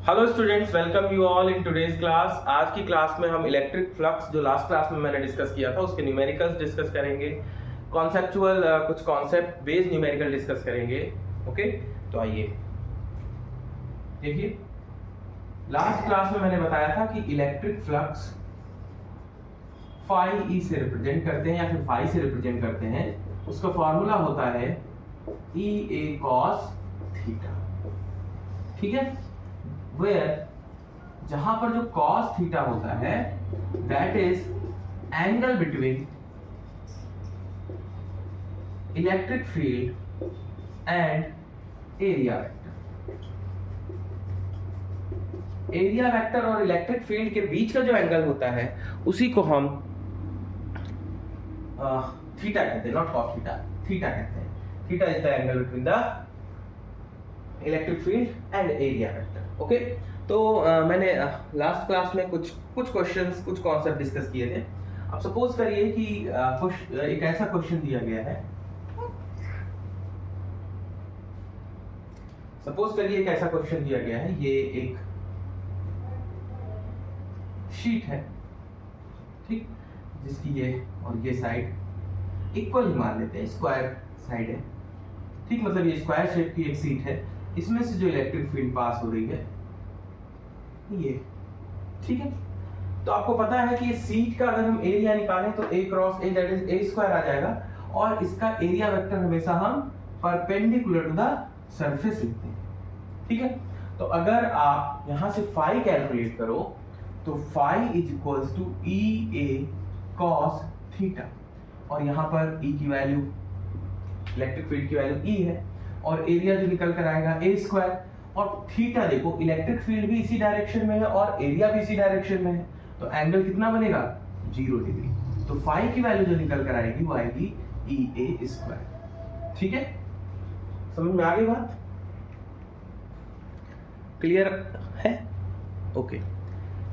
Hello students, welcome you all in today's class. आज की class में हम इलेक्ट्रिक फ्लक्स जो लास्ट क्लास में मैंने डिस्कस किया था उसके न्यूमेरिकल्स डिस्कस करेंगे। कॉन्सेप्चुअल कुछ कॉन्सेप्ट बेस्ड न्यूमेरिकल डिस्कस करेंगे। ओके, तो आइए देखिए, लास्ट क्लास में मैंने बताया था कि इलेक्ट्रिक फ्लक्स फाई ई से रिप्रेजेंट करते हैं या फिर फाई से रिप्रेजेंट करते हैं। उसका फॉर्मूला होता है ई ए कॉस थीटा। ठीक है, वेयर जहां पर जो cos थीटा होता है that is angle between electric field and area vector. Area vector और इलेक्ट्रिक फील्ड के बीच का जो एंगल होता है उसी को हम थीटा कहते हैं, नॉट cos थीटा, थीटा कहते हैं। Theta is the angle between the electric field and area vector. Okay, तो मैंने लास्ट क्लास में कुछ क्वेश्चंस, कुछ कॉन्सेप्ट डिस्कस किए थे। अब सपोज करिए कि एक ऐसा क्वेश्चन दिया गया है। सपोज करिए एक ऐसा क्वेश्चन दिया गया है, ये एक शीट है, ठीक, जिसकी ये और ये साइड इक्वल ही मान लेते हैं, स्क्वायर साइड है, ठीक, मतलब ये स्क्वायर शेप की एक शीट है। इसमें से जो इलेक्ट्रिक फील्ड पास हो रही है ये, ठीक है। तो आपको पता है कि ये शीट का अगर हम एरिया निकालें तो a cross a that is a square आ जाएगा, और इसका एरिया वेक्टर हमेशा हम परपेंडिकुलर टू द सरफेस लिखते हैं, ठीक है। तो अगर आप यहां से फाई कैलकुलेट करो तो phi is equals to E A cos theta, और यहां पर e की वैल्यू, इलेक्ट्रिक फील्ड की वैल्यू e है, और एरिया जो निकल कर आएगा a स्क्वायर, और थीटा देखो इलेक्ट्रिक फील्ड भी इसी डायरेक्शन में है और एरिया भी इसी डायरेक्शन में है, तो एंगल कितना बनेगा 0 डिग्री। तो फाई की वैल्यू जो निकल कर आएगी वो आएगी ई ए स्क्वायर। ठीक है, समझ में आ गई बात? क्लियर है? ओके,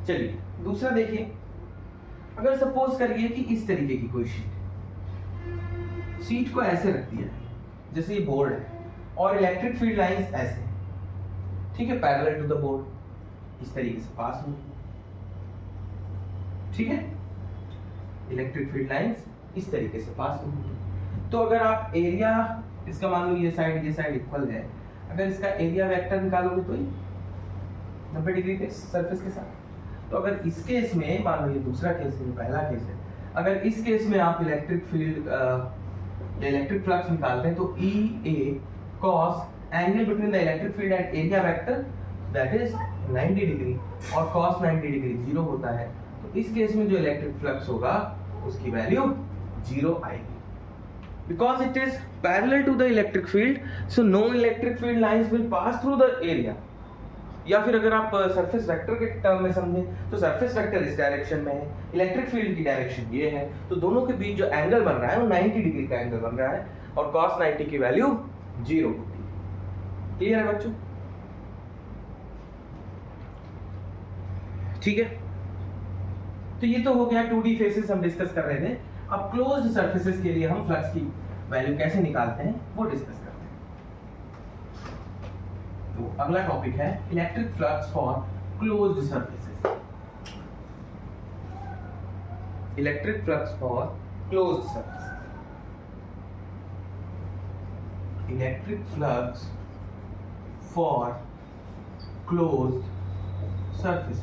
चलिए दूसरा देखिए। अगर सपोज करिए कि इस तरीके की कोई शीट को ऐसे रख दिया है, जैसे ये बोर्ड है और इलेक्ट्रिक फील्ड लाइंस ऐसे, ठीक है, पैरेलल टू द बोर्ड, इस तरीके से पास होंगी, ठीक है, इलेक्ट्रिक फील्ड लाइंस इस तरीके से पास होंगी। तो अगर आप एरिया, इसका मान लो ये साइड इक्वल है, अगर इसका एरिया वेक्टर निकालोगे तो ये 90 डिग्री के सरफेस के साथ। तो अगर इस केस में, मान लो ये दूसरा केस है, पहला केस है, अगर इस केस में आप इलेक्ट्रिक फील्ड या इलेक्ट्रिक फ्लक्स निकालते हैं तो E A cos angle between the electric field and area vector that is 90 degree, और cos 90 डिग्री 0 होता है। तो इस केस में जो इलेक्ट्रिक फ्लक्स होगा उसकी वैल्यू 0 आएगी, because it is parallel to the electric field, so no electric field lines will pass through the area. या फिर अगर आप सरफेस वेक्टर के टर्म में समझें तो सरफेस वेक्टर इस डायरेक्शन में है, इलेक्ट्रिक फील्ड की डायरेक्शन ये है, तो दोनों के बीच जो एंगल बन रहा है वो 90 डिग्री का एंगल बन रहा है, और cos 90 की वैल्यू 0 होती है। क्लियर है बच्चों? ठीक है, तो ये तो हो गया 2D फेसेस हम डिस्कस कर रहे थे। अब क्लोज्ड सरफेसेस के लिए हम फ्लक्स की वैल्यू कैसे निकालते हैं वो डिस्कस करते हैं। तो अगला टॉपिक है electric flux for closed surfaces. Electric flux for closed surfaces. Electric flux for closed surfaces,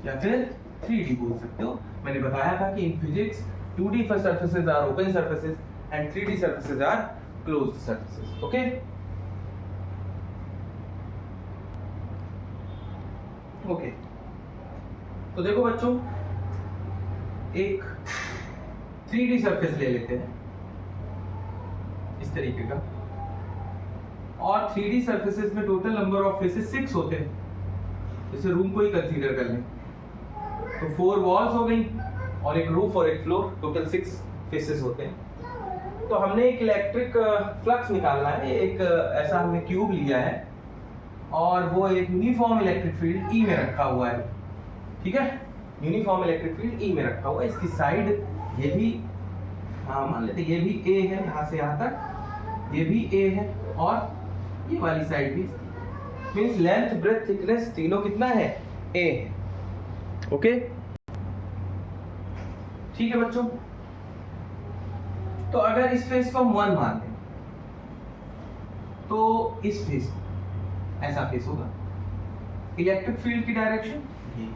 या फिर 3D बोल सकते हो। मैंने बताया था कि in physics 2D surfaces are open surfaces and 3D surfaces are closed surfaces. Okay, okay, तो देखो बच्चों, एक 3D सरफेस ले लेते हैं इस तरीके का, और 3D सरफेसेस में टोटल नंबर ऑफ फेसेस 6 होते हैं। जैसे रूम को ही कंसीडर कर लें तो 4 वॉल्स हो गई और एक रूफ और एक फ्लोर, टोटल 6 फेसेस होते हैं। तो हमने एक इलेक्ट्रिक फ्लक्स निकालना है, एक ऐसा हमने क्यूब लिया है और वो एक यूनिफॉर्म इलेक्ट्रिक फील्ड E में रखा हुआ है, ठीक है, यूनिफॉर्म इलेक्ट्रिक फील्ड E में रखा हुआ है। इसकी साइड ये भी, हाँ मान लेते ये भी A है, यहाँ से यहाँ तक ये भी A है, और ये वाली साइड भी मींस लेंथ ब्रेथ थिकनेस तीनों कितना है, a है। ओके ठीक है बच्चों। तो अगर इस फेस को हम 1 मान लें तो इस फेस को ऐसा फेस होगा, इलेक्ट्रिक फील्ड की डायरेक्शन ये,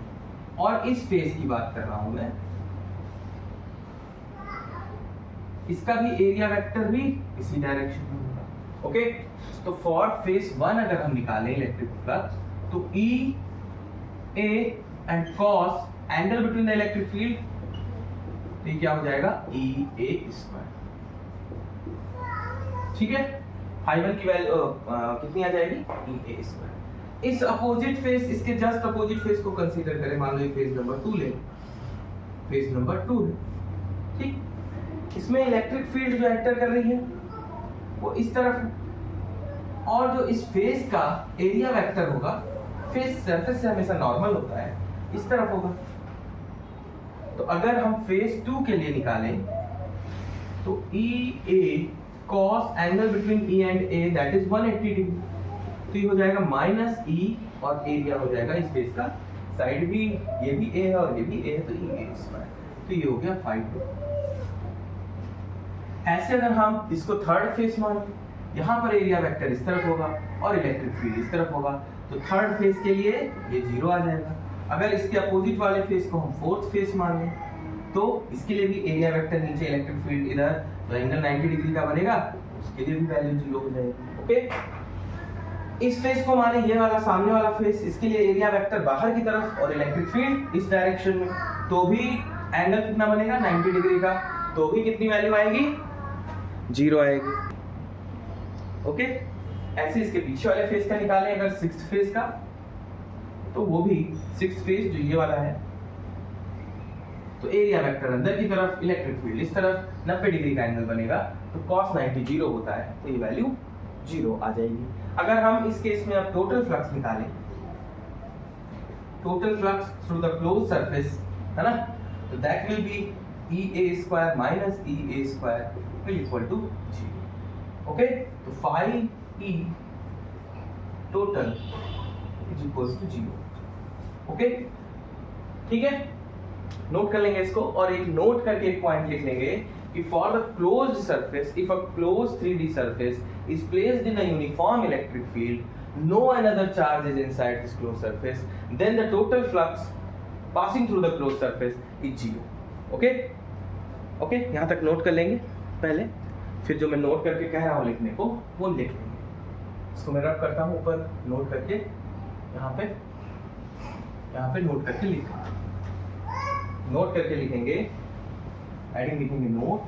और इस फेस की बात कर रहा हूं मैं, इसका भी एरिया वेक्टर भी इसी डायरेक्शन में होगा। ओके तो फॉर फेस 1 अगर हम निकालें इलेक्ट्रिक फ्लक्स, तो E A and cos angle between the electric field, तो ये क्या हो जाएगा, E A स्क्वायर। ठीक है, फाइबर की वैल्यू कितनी आ जाएगी, E A स्क्वायर। इस अपोजिट फेस, इसके जस्ट अपोजिट फेस को कंसीडर करें, मान लो फेस नंबर 2 ले, फेस नंबर 2 है। ठीक, इसमें इलेक्ट्रिक फील्ड जो एंटर कर रही है वो इस तरफ है, और जो इस फेस का एरिया वेक्टर होगा, फेस सरफेस से हमेशा नॉर्मल होता है, इस तरफ होगा। तो अगर हम फेस 2 के लिए निकालें तो E A cos angle between E and A that is 180 degree, तो ये हो जाएगा माइनस E और एरिया हो जाएगा इस फेस का, साइड भी ये भी A है और ये भी A है, तो E A स्क्वायर, तो ये हो गया 5। ऐसे अगर हम इसको थर्ड फेस माने, यहाँ पर एरिया वेक्टर इस तरफ होगा और इलेक्ट्रिक फील्ड इस तरफ होगा, तो थर्ड फेस के लिए ये 0 आ जाएगा। अगर इसके अपोजिट वाले फेस को हम फोर्थ फेस मान लें तो इसके लिए भी एरिया वेक्टर नीचे, इलेक्ट्रिक फील्ड इधर, तो एंगल 90 डिग्री का बनेगा, उसके लिए भी वैल्यू 0 हो जाएगी। ओके, इस फेस को माने ये वाला सामने वाला फेस, इसके लिए एरिया वेक्टर बाहर की तरफ और इलेक्ट्रिक फील्ड इस डायरेक्शन में, तो भी एंगल कितना बनेगा, 90 डिग्री का, तो भी कितनी वैल्यू आएगी, 0 आएगी। ओके, ऐसे इसके पीछे वाले फेस का निकालें अगर सिक्स्थ फेस का, तो वो भी सिक्स्थ फेस जो ये वाला है, तो एरिया वेक्टर अंदर की तरफ, इलेक्ट्रिक फील्ड इस तरफ, 90 डिग्री का एंगल बनेगा, तो cos 90 0 होता है, तो ये वैल्यू 0 आ जाएगी। अगर हम इस केस में अब टोटल फ्लक्स निकालें, total flux through the closed surface है ना, तो that will be EA square minus EA square will equal to 0। Okay, तो 5E total is equals to 0। Okay ठीक है, नोट कर लेंगे इसको, और एक नोट करके एक पॉइंट लिख लेंगे कि for the closed surface, if a closed 3D surface is placed in a uniform electric field, no another charge is inside this closed surface, then the total flux passing through the closed surface is 0। Okay okay, यहाँ तक note कर लेंगे पहले, फिर जो मैं note करके कह रहा हूँ लिखने को वो लिख लेंगे। इसको मैं रब करता हूँ ऊपर नोट करके, यहाँ पे नोट करके लिखा, नोट करके लिखेंगे, हेडिंग लिखेंगे नोट,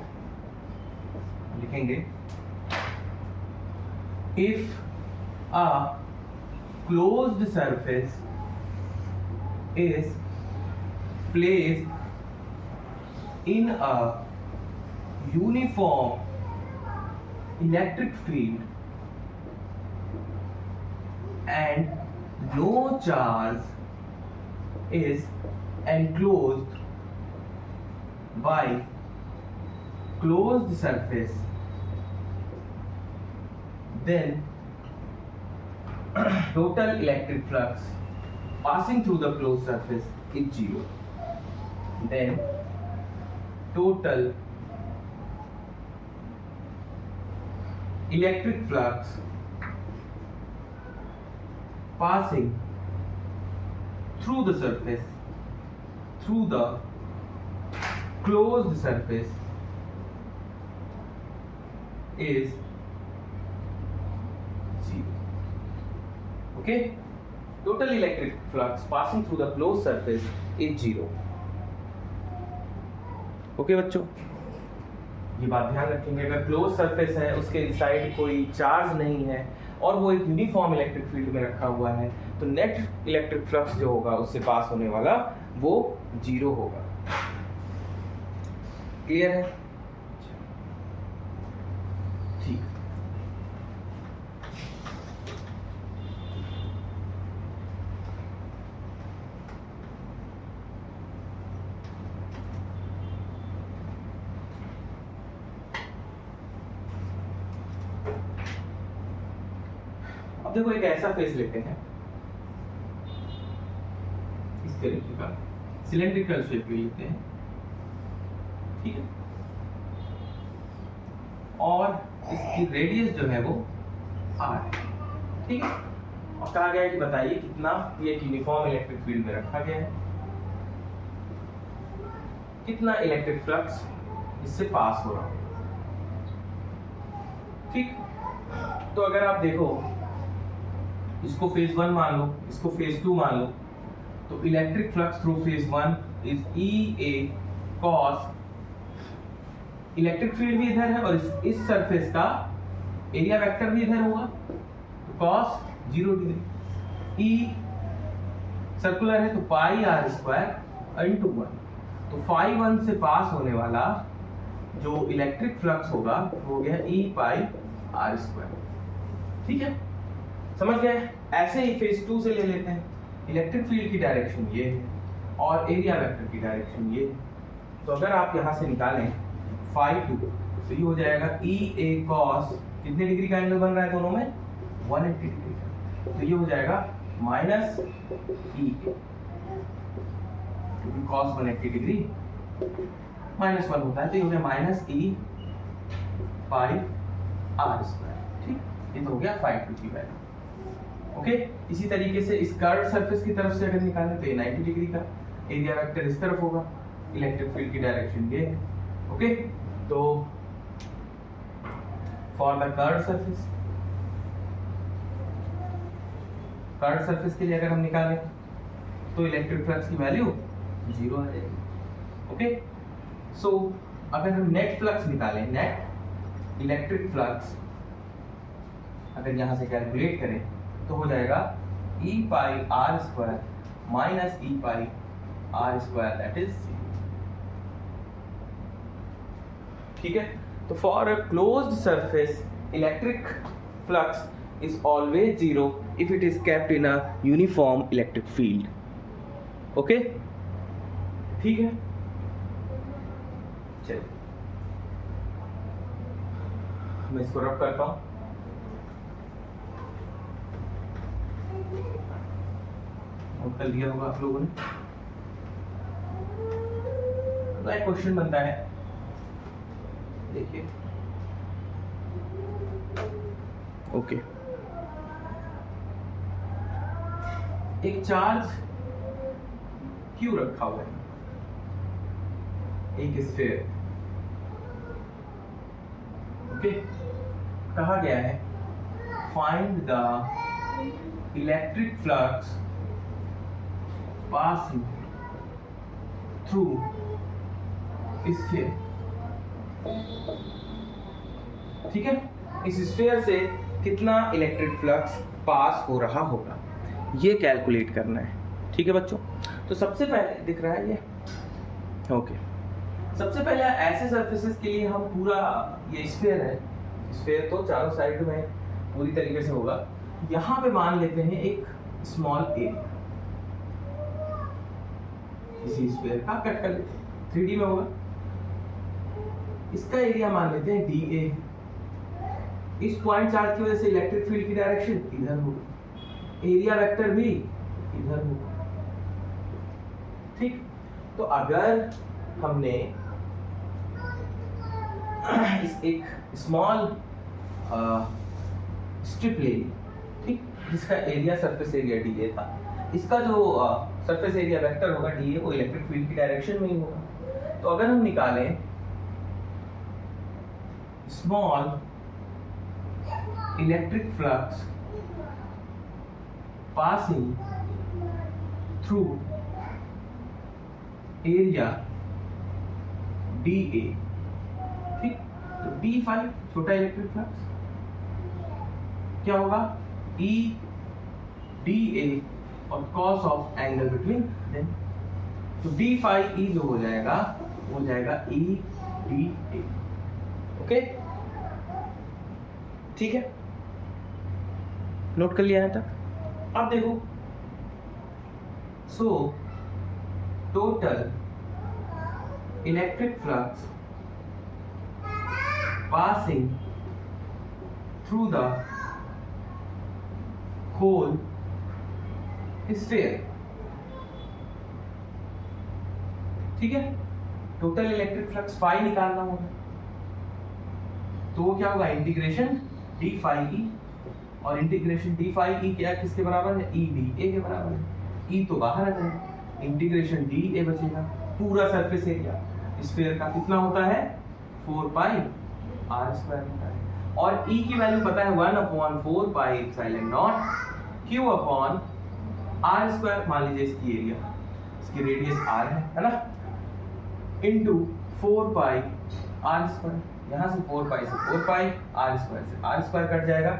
लिखेंगे if a closed surface is placed in a uniform electric field and no charge is enclosed by closed surface, then total electric flux passing through the closed surface is 0। then total electric flux passing through the surface, through the closed surface is 0। okay, total electric flux passing through the closed surface is 0। Okay बच्चों, ये बात ध्यान रखेंगे, अगर close surface है, उसके side कोई charge नहीं है और वो एक यूनिफॉर्म इलेक्ट्रिक फील्ड में रखा हुआ है, तो नेट इलेक्ट्रिक फ्लक्स जो होगा उससे पास होने वाला वो 0 होगा। क्लियर है? ठीक, अब देखो एक ऐसा फेस लेते हैं, इस तरीके का सिलेंड्रिकल शेप लेते हैं, ठीक है, और इसकी रेडियस जो है वो r है, ठीक है। और कहा गया है कि बताइए कितना ये यूनिफॉर्म इलेक्ट्रिक फील्ड में रखा गया है, कितना इलेक्ट्रिक फ्लक्स इससे पास हो रहा है, ठीक। तो अगर आप देखो इसको फेज 1 मान लो, इसको फेज 2 मान लो, तो electric flux through phase 1 is EA cos, electric field भी इधर है और इस सरफेस का एरिया वेक्टर भी इधर होगा, तो cos 0 डिग्री, E सर्कुलर है तो पाई r स्क्वायर इंटू 1, तो फाई 1 से पास होने वाला जो इलेक्ट्रिक फ्लक्स होगा वो हो गया E पाई r स्क्वायर, ठीक है, समझ गए। ऐसे ही फेज 2 से ले लेते हैं, इलेक्ट्रिक फील्ड की डायरेक्शन ये है और एरिया वेक्टर की डायरेक्शन ये है, तो अगर आप यहाँ से निकालें फाई 2 तो ये हो जाएगा EA cos, कितने डिग्री का एंगल बन रहा है दोनों में, 180 डिग्री का, तो ये हो जाएगा माइनस E, क्योंकि cos 180 डिग्री माइनस 1 होता है, तो ये हो गया माइनस E पाई r स्क्वायर, ठीक। ये तो हो गया फाई 2 की वैल्यू, ओके। इसी तरीके से इस कर्व सरफेस की तरफ से अगर निकालें तो ये 90 डिग्री का, एरिया वेक्टर इस तरफ होगा, इलेक्ट्रिक फील्ड की डायरेक्शन ये है, ओके। तो फॉर द कर्व सरफेस के लिए अगर हम निकालें तो इलेक्ट्रिक फ्लक्स की वैल्यू 0 आ जाएगी, ओके। सो अगर हम नेट फ्लक्स निकालें, नेट इलेक्ट्रिक फ्लक्स अगर यहां से कैलकुलेट करें तो हो जाएगा E pi r square minus E pi r square, that is 0, ठीक है। तो for a closed surface electric flux is always 0 if it is kept in a uniform electric field, okay, ठीक है। चलिए मैं इसको रब करता हूं, नोट कर लिया होगा आप लोगों ने। तो एक क्वेश्चन बनता है, देखिए, ओके, एक चार्ज क्यों रखा हुआ है, एक स्फीयर, ओके। कहा गया है find the electric flux passing through sphere, ठीक है। इस स्फीयर से कितना इलेक्ट्रिक फ्लक्स पास हो रहा होगा ये कैलकुलेट करना है, ठीक है बच्चों। तो सबसे पहले दिख रहा है ये, ओके, सबसे पहले ऐसे सरफेसेस के लिए हम पूरा, ये स्फीयर है, स्फीयर तो चारों साइड में पूरी तरीके से होगा, यहाँ पे मान लेते हैं एक स्मॉल एरिया, इसी स्फीयर का कट कर लेते हैं, 3D में होगा, इसका एरिया मान लेते हैं dA, इस पॉइंट चार्ज की वजह से इलेक्ट्रिक फील्ड की डायरेक्शन इधर होगी, एरिया वेक्टर भी इधर होगा, ठीक। तो अगर हमने इस एक स्मॉल स्ट्रिप ले ली, ठीक, जिसका एरिया सरफेस एरिया dA था, इसका जो सरफेस एरिया वेक्टर होगा dA वो इलेक्ट्रिक फील्ड की डायरेक्शन में ही होगा। तो अगर हम निकालें small electric flux passing through area dA, ठीक, तो d फाई छोटा इलेक्ट्रिक फ्लक्स क्या होगा, E dA और cos of angle between them, तो d फाई E जो हो जाएगा वो जाएगा E dA, ओके, ठीक है, नोट कर लिया है तक। अब देखो, so total electric flux passing through the whole sphere. ठीक है, टोटल इलेक्ट्रिक फ्लक्स फाई निकालना होगा, तो वो क्या होगा इंटीग्रेशन डी फाई ई, और इंटीग्रेशन डी फाई ई क्या किसके बराबर है, ई डी ए के बराबर है। ई तो बाहर आ जाएगा, इंटीग्रेशन डी ए बचेगा। पूरा सरफेस एरिया स्फीयर का कितना होता है 4 पाई आर स्क्वायर होता है, और ई की वैल्यू पता है 1/4 pi epsilon naught Q upon R square. मान लीजिए इसकी एरिया, इसकी रेडियस आर है ना, इनटू 4 पाई आर स्क्वायर। यहां से 4 पाई से 4 पाई, आर स्क्वायर से आर स्क्वायर कट जाएगा,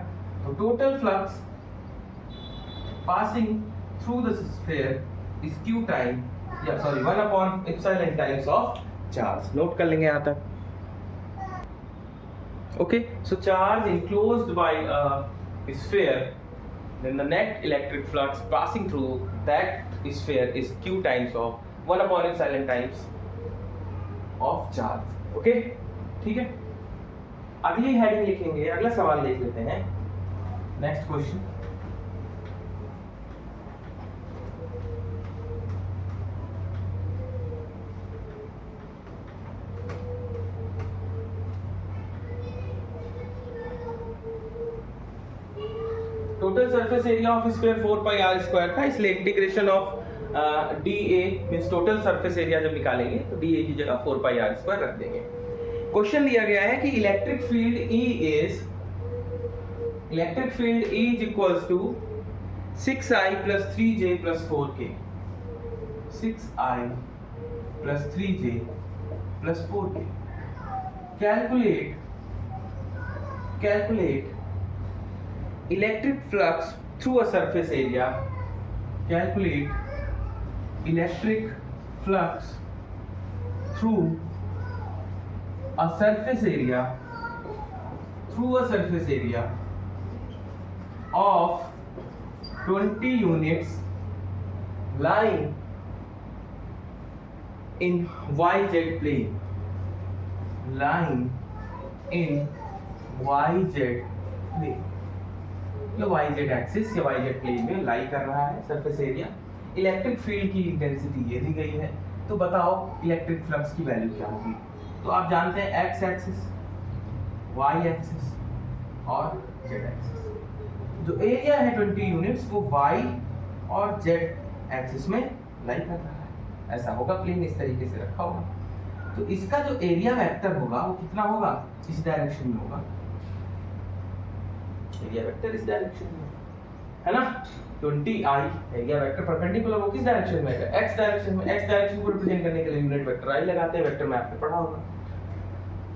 तो total flux passing through the sphere is q time, या सॉरी 1/एप्सिलॉन टाइम्स ऑफ चार्ज। नोट कर लेंगे यहां तक। Okay, so charge enclosed by a sphere, then the net electric flux passing through that sphere is q times of 1/epsilon times of charge। Okay, ठीक है, अगली heading लिखेंगे, अगला सवाल देख लेते हैं। Next question, total surface area of sphere 4 pi R square था, इसलिए integration of D A means total surface area जब निकालेंगे तो डी ए की जगह 4 पाई आर स्क्वायर रख देंगे। क्वेश्चन दिया गया है कि electric field E is equals to 6i plus 3j plus 4k, 6i plus 3j plus 4k। calculate electric flux through a surface area, calculate electric flux through a surface area of 20 units lying in yz plane, मतलब yz axis या yz plane में लाई कर रहा है surface area. Electric field की intensity ये दी गई है, तो बताओ इलेक्ट्रिक फ्लक्स की वैल्यू क्या होगी। तो आप जानते हैं x एक्सिस, y एक्सिस और z एक्सिस। जो एरिया है 20 यूनिट्स वो y और z एक्सिस में लाई कर रहा है, ऐसा होगा, प्लेन इस तरीके से रखा होगा। तो इसका जो एरिया वेक्टर होगा वो कितना होगा, इस डायरेक्शन में होगा, एरिया वेक्टर इस डायरेक्शन में है ना। 20i एरिया वेक्टर परपेंडिकुलर वो किस डायरेक्शन में है, x डायरेक्शन में। x डायरेक्शन को रिप्रेजेंट करने के लिए यूनिट वेक्टर i लगाते हैं, वेक्टर मैप में पढ़ा होगा।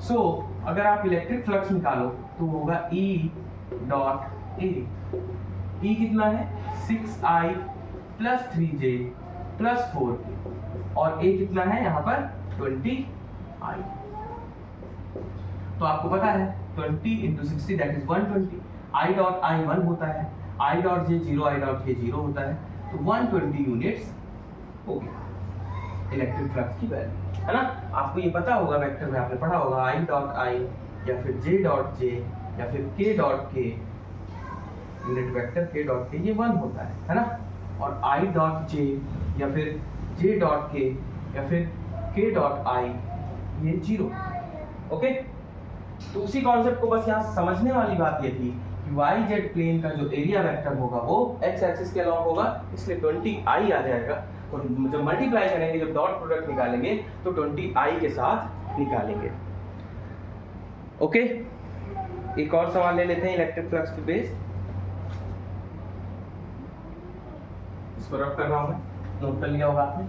सो अगर आप इलेक्ट्रिक फ्लक्स निकालो तो होगा E डॉट A। E कितना है 6i plus 3j plus 4k, और A कितना है यहाँ पर 20i। तो आपको पता है 20 into 60 that is 120। I dot I 1 होता है, I dot J 0, I dot K 0 होता है, तो 120 यूनिट्स हो गया इलेक्ट्रिक फ्लक्स की वैल्यू, है ना। आपको ये पता होगा, वेक्टर में आपने पढ़ा होगा I डॉट I या फिर J डॉट J या फिर K dot K, unit vector K dot K ये 1 होता है ना, और I डॉट J या फिर J डॉट K या फिर K डॉट I ये 0। ओके, तो उसी कॉन्सेप्ट को बस यहाँ समझने वाली बात ये थी कि YZ प्लेन का जो एरिया वेक्टर होगा वो x एक्सिस के अलॉन्ग होगा, इसलिए 20i आ जाएगा। और जब मल्टीप्लाई करेंगे, जब डॉट प्रोडक्ट निकालेंगे तो 20i के साथ निकालेंगे। ओके, एक और सवाल ले लेते हैं इलेक्ट्रिक फ्लक्स पे बेस्ड, इसको रफ कर रहा हूं मैं, नोट कर लिया होगा आपने।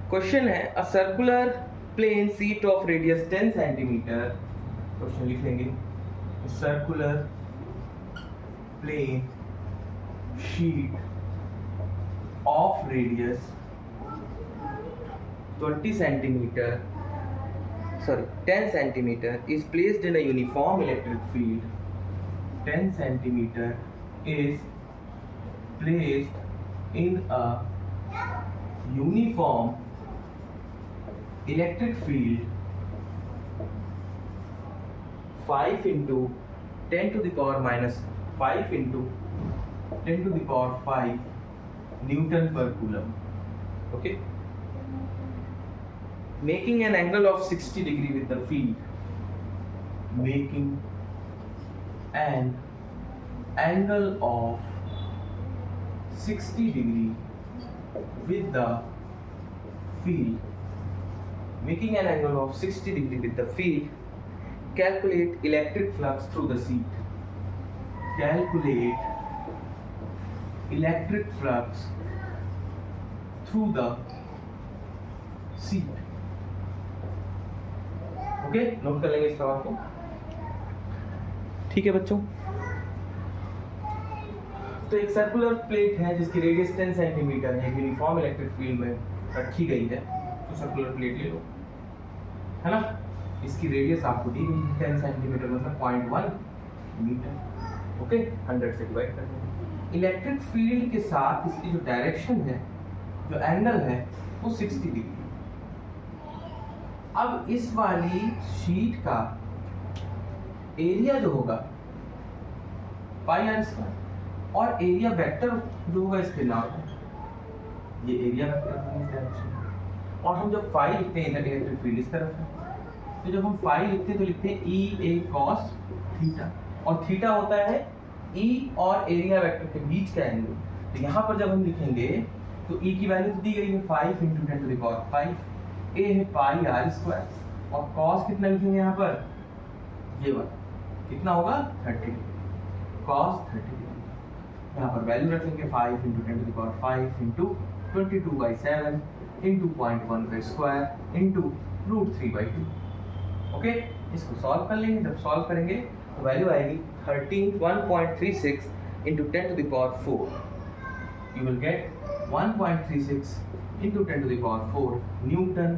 क्वेश्चन है a circular plane sheet of radius 10 centimeter. Question लिख लेंगे, circular plane sheet of radius 10 centimeter is placed in a uniform electric field. 10 centimeter is placed in a uniform electric field 5 into 10 to the power minus 5 into 10 to the power 5 Newton per coulomb. Okay, making an angle of 60 degree with the field, making an angle of 60 degree with the field, making an angle of 60 degree with the field. Calculate electric flux through the sheet. Calculate electric flux through the sheet. Okay, note कर लेंगे इस सवाल को। ठीक है बच्चों, तो एक सर्कुलर प्लेट है जिसकी रेडियस 10 सेंटीमीटर है, यूनिफॉर्म इलेक्ट्रिक फील्ड में रखी गई है, तो सर्कुलर प्लेट ले लो, है ना। इसकी रेडियस आपको दी गई 10 सेंटीमीटर मतलब 0.1 मीटर। ओके, 100 से डिवाइड कर देंगे। इलेक्ट्रिक फील्ड के साथ इसकी जो डायरेक्शन है, जो एंगल है, वो 60 डिग्री। अब इस वाली शीट का एरिया जो होगा पाई आर स्क्वायर, और एरिया वेक्टर जो होगा इसके नाम, ये एरिया वेक्टर है इस डायरेक्शन में। और हम जब फाई लिखते हैं इधर इलेक्ट्रिक फील्ड इस तरफ है, तो जब हम फाई लिखते हैं तो लिखते हैं ई ए कॉस थीटा, और थीटा होता है ई और एरिया वेक्टर के बीच का एंगल। तो यहाँ पर जब हम लिखेंगे तो ई की वैल्यू तो दी गई है 5 × 10 to the power 5, ए है पाई आर स्क्वायर, और कॉस कितना लिखेंगे यहाँ पर, ये वाला कितना होगा 30 कॉस 30। यहाँ पर वैल्यू रखेंगे 5 × 10 to the power 5 × 22/7 × 0.1² × √3/2। ओके, इसको सॉल्व कर लेंगे। जब सॉल्व करेंगे तो वैल्यू आएगी 1.36 × 10 to the power 4। You will get 1.36 × 10 to the power 4 newton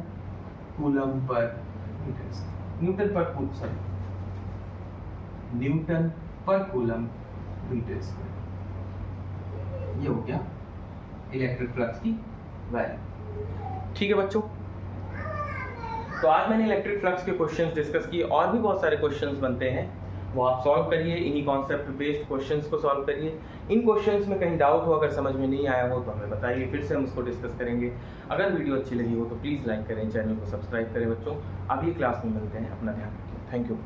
coulomb per metre, newton per coulomb metre square. ये हो गया इलेक्ट्रिक फ्लक्स की वैल्यू। ठीक है बच्चों, तो आज मैंने इलेक्ट्रिक फ्लक्स के क्वेश्चंस डिस्कस किए, और भी बहुत सारे क्वेश्चंस बनते हैं, वो आप सॉल्व करिए। इन्हीं कॉन्सेप्ट बेस्ड क्वेश्चंस को सॉल्व करिए। इन क्वेश्चंस में कहीं डाउट हो, अगर समझ में नहीं आया हो तो हमें बताइए, फिर से हम उसको डिस्कस करेंगे। अगर वीडियो अच्छी लगी हो तो प्लीज़ लाइक करें, चैनल को सब्सक्राइब करें। बच्चों, अभी क्लास में मिलते हैं, अपना ध्यान रखिए। Thank you.